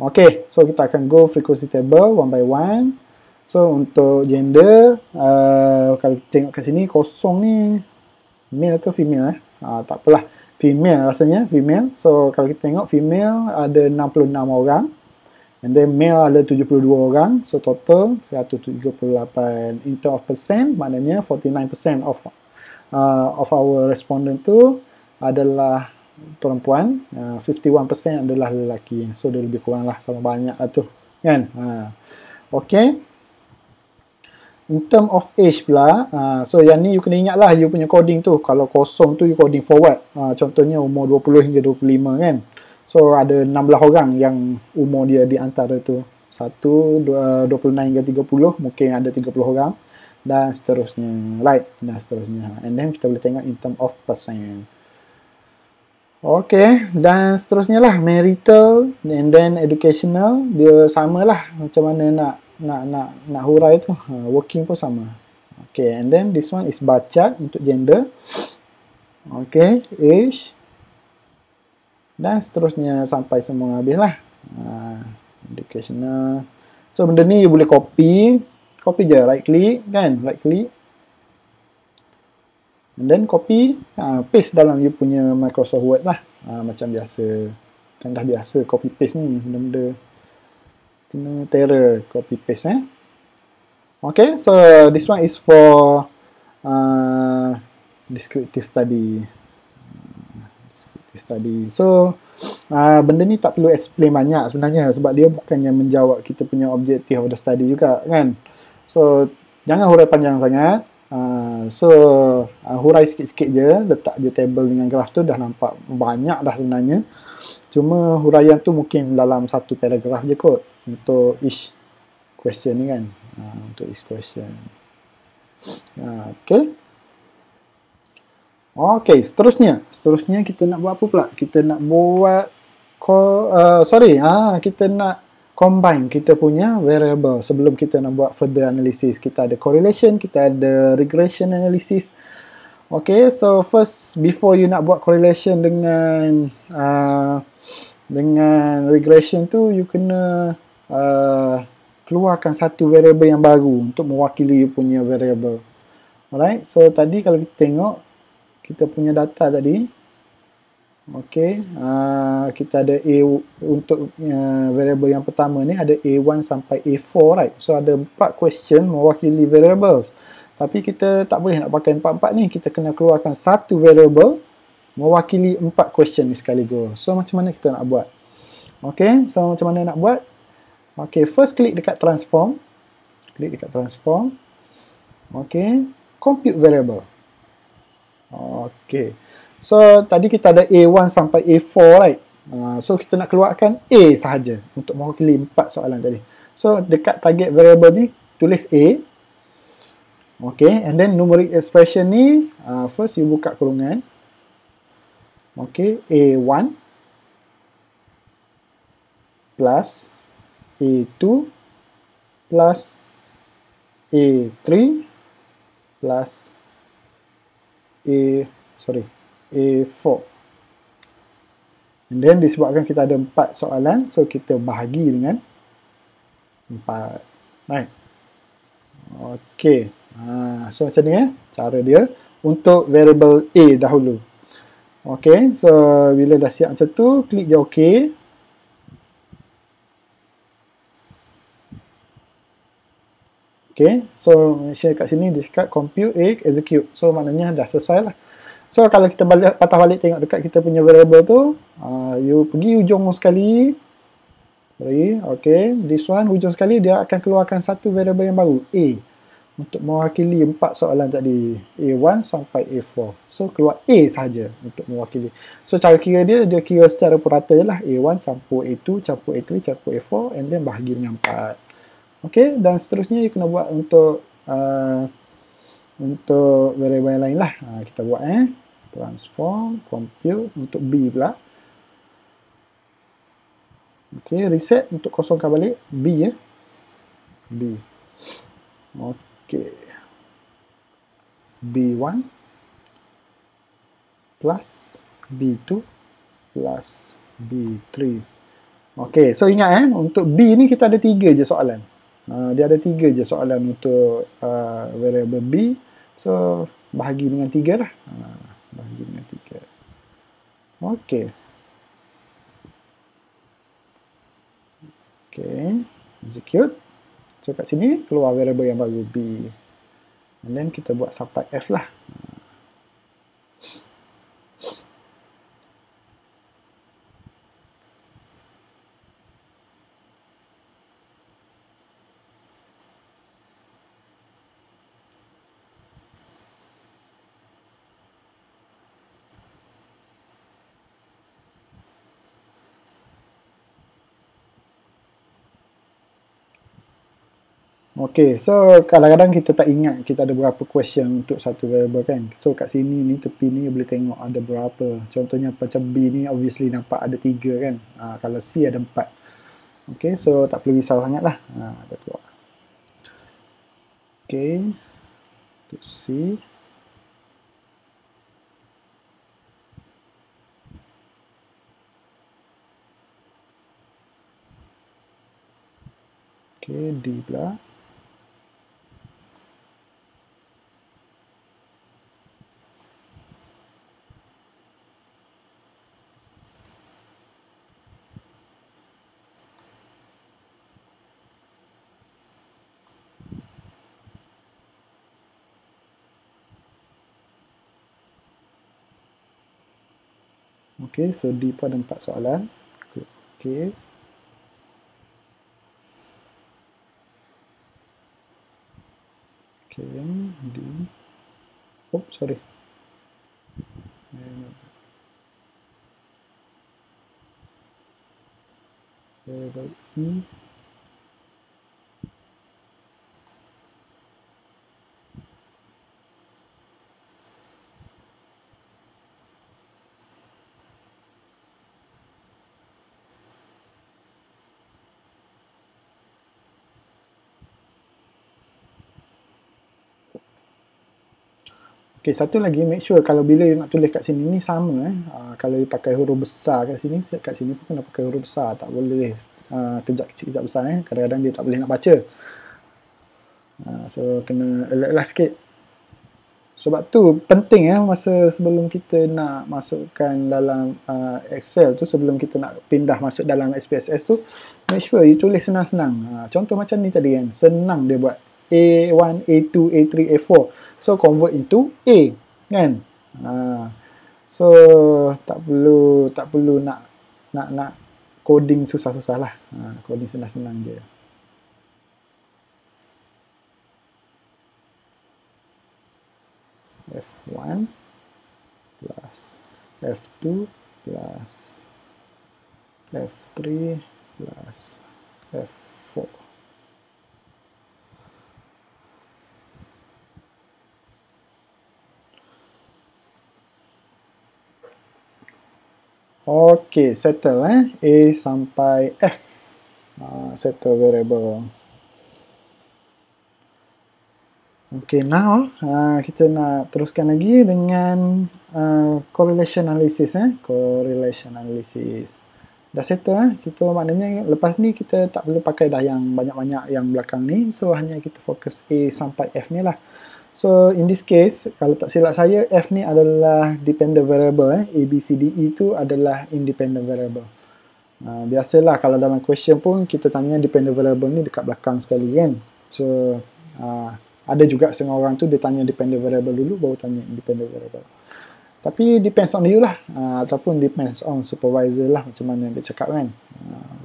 Okay, so kita akan go frequency table one by one. So untuk gender, kalau kita tengok kat sini kosong ni male ke female tak apalah, female rasanya, female. So kalau kita tengok female ada 66 orang, and then male ada 72 orang, so total 178. In terms of percent, maknanya 49% of our respondent tu adalah perempuan, 51% adalah lelaki. So dia lebih kurang lah sama banyak lah tu kan. Okay, in term of age pula, so yang ni you kena ingat lah you punya coding tu. Kalau kosong tu you coding forward, contohnya umur 20 hingga 25 kan. So ada 16 orang yang umur dia di antara tu, 26 hingga 30, mungkin ada 30 orang dan seterusnya, right, dan seterusnya. And then kita boleh tengok in term of percent. Okay, dan seterusnya lah marital and then educational, dia sama lah macam mana nak hurai tu, working pun sama. Okay, and then this one is bar chart untuk gender. Okay, age dan seterusnya sampai semua habis lah. Educational. So benda ni you boleh copy je, right click kan, right click, and then copy, paste dalam you punya Microsoft Word lah. Macam biasa, kan dah biasa copy paste ni, benda-benda kena terror copy paste Okay, so this one is for descriptive study. So benda ni tak perlu explain banyak sebenarnya, sebab dia bukannya menjawab kita punya objective of the study juga kan. So jangan hurai panjang sangat. Hurai sikit-sikit je, letak je table dengan graf tu, dah nampak banyak dah sebenarnya. Cuma huraian tu mungkin dalam satu paragraf je kot untuk each question ni kan. Untuk each question. Okay, seterusnya kita nak buat apa pula? Kita nak buat kita nak combine kita punya variable. Sebelum kita nak buat further analysis, kita ada correlation, kita ada regression analysis. Okay, so first, before you nak buat correlation dengan regression tu, you kena keluarkan satu variable yang baru untuk mewakili you punya variable. Alright, so tadi kalau kita tengok kita punya data tadi, okay, kita ada A untuk variable yang pertama ni ada A1 sampai A4, right? So ada 4 question mewakili variables. Tapi kita tak boleh nak pakai 4-4 ni, kita kena keluarkan satu variable mewakili 4 question ni sekaligus. So macam mana kita nak buat? Okay, so macam mana nak buat? Okay, first klik dekat transform. Okay, compute variable. Okay, so tadi kita ada A1 sampai A4, right? So kita nak keluarkan A sahaja untuk mewakili 4 soalan tadi. So dekat target variable ni tulis A. Okay, and then numeric expression ni, first you buka kurungan. Okay, A1 plus A2 plus A3 plus A4. And then disebabkan kita ada 4 soalan, so kita bahagi dengan 4. Right. Okay. So macam ni cara dia untuk variable A dahulu. Okay, so bila dah siap macam tu, klik je OK. Okay, so share kat sini dia cakap compute A, execute. So maknanya dah selesai lah. So kalau kita patah balik tengok dekat kita punya variable tu, you pergi ujung sekali. Okay, this one hujung sekali dia akan keluarkan satu variable yang baru, A, untuk mewakili 4 soalan tadi, A1 sampai A4. So keluar A sahaja untuk mewakili. So cara kira dia kira secara purata lah, A1 campur A2 campur A3 campur A4, and then bahagi dengan 4. Okay, dan seterusnya you kena buat untuk variable yang lain lah. Kita buat transform, compute untuk B pula. Okay, reset untuk kosongkan balik B B. Okay, B1 plus B2 plus B3 Okey, so ingat untuk B ni kita ada 3 je soalan. Dia ada 3 je soalan untuk variable B. So bahagi dengan 3 lah. Bahagi dengan 3. Okey. Okey, execute. So kat sini keluar variable yang baru B. And then kita buat sampai F lah. Okay, so kadang-kadang kita tak ingat kita ada berapa question untuk satu variable kan. So kat sini ni, tepi ni boleh tengok ada berapa. Contohnya macam B ni obviously nampak ada 3 kan. Kalau C ada 4. Okay, so tak perlu risau sangat lah. Dah keluar. Okay, untuk C. Okay, D pula. Okay, so D pun ada 4 soalan. Okay. Okay, D. Oh, sorry. Variable E. Okay, satu lagi, make sure kalau bila nak tulis kat sini ni sama kalau pakai huruf besar kat sini pun kena pakai huruf besar, tak boleh kejap kecil kejap besar kadang-kadang dia tak boleh nak baca. So kena alert-lah sikit. Sebab tu penting masa sebelum kita nak masukkan dalam Excel tu, sebelum kita nak pindah masuk dalam SPSS tu, make sure you tulis senang-senang. Contoh macam ni tadi kan, senang dia buat A1, A2, A3, A4. So convert into A kan. So tak perlu nak coding susah-susah lah. Coding senang-senang je. F1 plus F2 plus F3 plus F4. Okay, settle A sampai F. Settle variable. Okay, now kita nak teruskan lagi dengan correlation analysis. Correlation analysis. Dah settle kita maknanya lepas ni kita tak perlu pakai dah yang banyak-banyak yang belakang ni. So hanya kita fokus A sampai F ni lah. So in this case, kalau tak silap saya, F ni adalah dependent variable. A, B, C, D, E tu adalah independent variable. Biasalah kalau dalam question pun kita tanya dependent variable ni dekat belakang sekali kan. So ada juga setengah orang tu dia tanya dependent variable dulu baru tanya independent variable. Tapi depends on you lah, ataupun depends on supervisor lah macam mana dia cakap kan.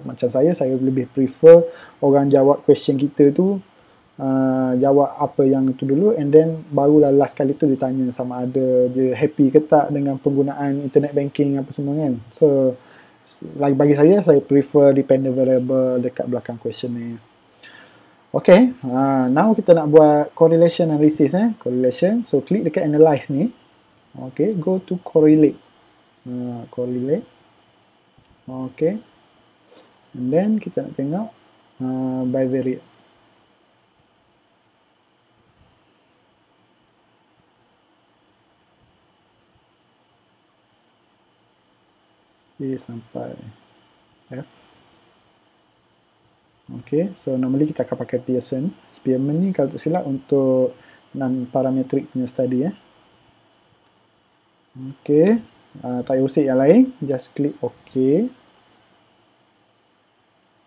Macam saya lebih prefer orang jawab question kita tu jawab apa yang itu dulu, and then barulah last kali tu ditanya sama ada dia happy ke tak dengan penggunaan internet banking apa semua kan. So bagi saya prefer dependent variable dekat belakang questionnaire. Okay, now kita nak buat correlation analysis. Correlation, so klik dekat analyze ni. Okay, go to correlate. Correlate. Okay, and then kita nak tengok bivariate. A sampai F. Okay, so normally kita akan pakai Pearson. Spearman ni kalau tak silap untuk non-parametric punya study. Okay, tak payah usik yang lain, just klik OK.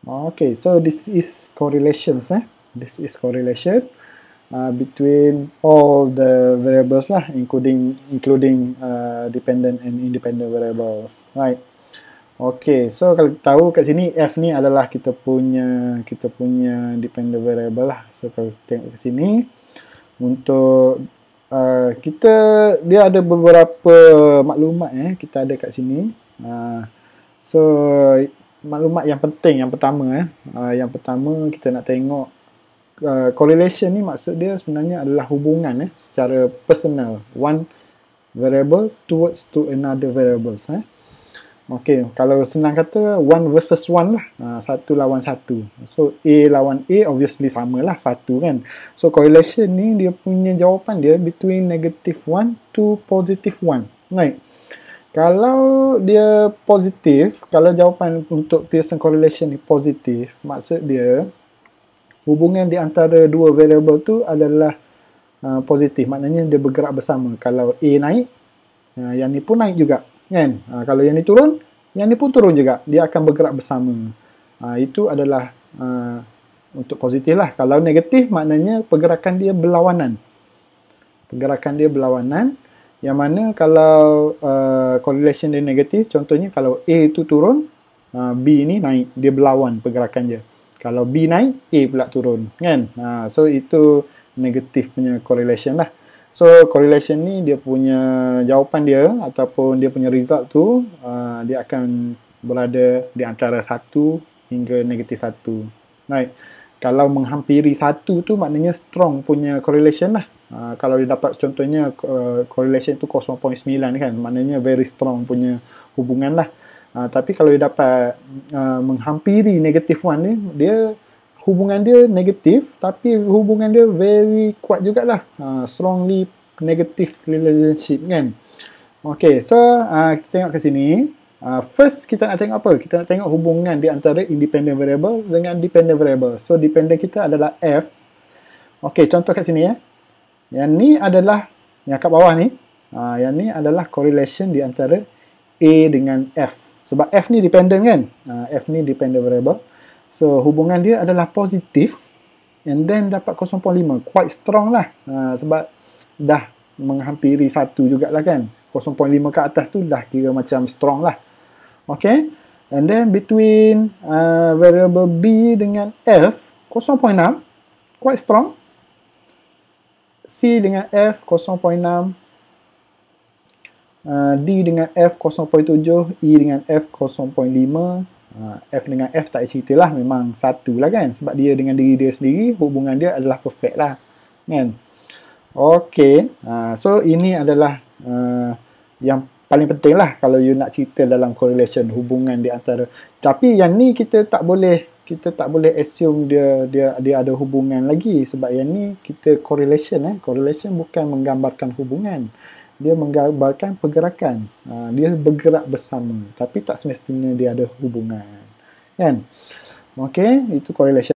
Okay, so this is correlations. This is correlation between all the variables lah, including dependent and independent variables, right? Okay, so kalau tahu kat sini F ni adalah kita punya dependent variable lah. So kalau tengok ke sini untuk dia ada beberapa maklumat kita ada kat sini. So maklumat yang penting yang pertama yang pertama kita nak tengok correlation ni, maksud dia sebenarnya adalah hubungan secara personal, one variable towards to another variables. Okay, kalau senang kata one versus one lah, satu lawan satu. So A lawan A obviously sama lah, satu kan. So correlation ni dia punya jawapan dia between -1 to +1, right? Kalau dia positif, kalau jawapan untuk Pearson correlation ni positif, maksud dia hubungan di antara dua variable tu adalah positif, maknanya dia bergerak bersama. Kalau A naik, yang ni pun naik juga, kan? Kalau yang ni turun, yang ni pun turun juga, dia akan bergerak bersama. Itu adalah untuk positif lah. Kalau negatif, maknanya pergerakan dia berlawanan. Yang mana kalau correlation dia negatif, contohnya kalau A itu turun, B ni naik, dia berlawan pergerakan dia. Kalau B naik, A pula turun, kan? So itu negatif punya correlation lah. So correlation ni dia punya jawapan dia ataupun dia punya result tu dia akan berada di antara 1 hingga -1. Right. Kalau menghampiri 1 tu maknanya strong punya correlation lah. Kalau dia dapat contohnya correlation tu 0.9 kan, maknanya very strong punya hubungan lah. Tapi kalau dia dapat menghampiri -1 ni, dia hubungan dia negatif, tapi hubungan dia very kuat jugalah. Strongly negative relationship, kan? Okay, so kita tengok ke sini. First, kita nak tengok apa? Kita nak tengok hubungan di antara independent variable dengan dependent variable. So, dependent kita adalah F. Okay, contoh kat sini. Yang ni adalah, yang kat bawah ni, yang ni adalah correlation di antara A dengan F. Sebab F ni dependent kan? F ni dependent variable. So, hubungan dia adalah positif and then dapat 0.5. Quite strong lah. Sebab dah menghampiri 1 jugalah kan. 0.5 ke atas tu dah kira macam strong lah. Okay. And then between variable B dengan F, 0.6. Quite strong. C dengan F, 0.6. D dengan F, 0.7. E dengan F, 0.5. F dengan F tak cerita lah, memang satu lah kan, sebab dia dengan diri dia sendiri hubungan dia adalah perfect lah, kan? Okay, so ini adalah yang paling penting lah kalau you nak cerita dalam correlation, hubungan di antara. Tapi yang ni kita tak boleh assume dia ada hubungan lagi, sebab yang ni kita correlation correlation bukan menggambarkan hubungan. Dia menggambarkan pergerakan. Dia bergerak bersama. Tapi tak semestinya dia ada hubungan. Kan? Okay, itu correlation.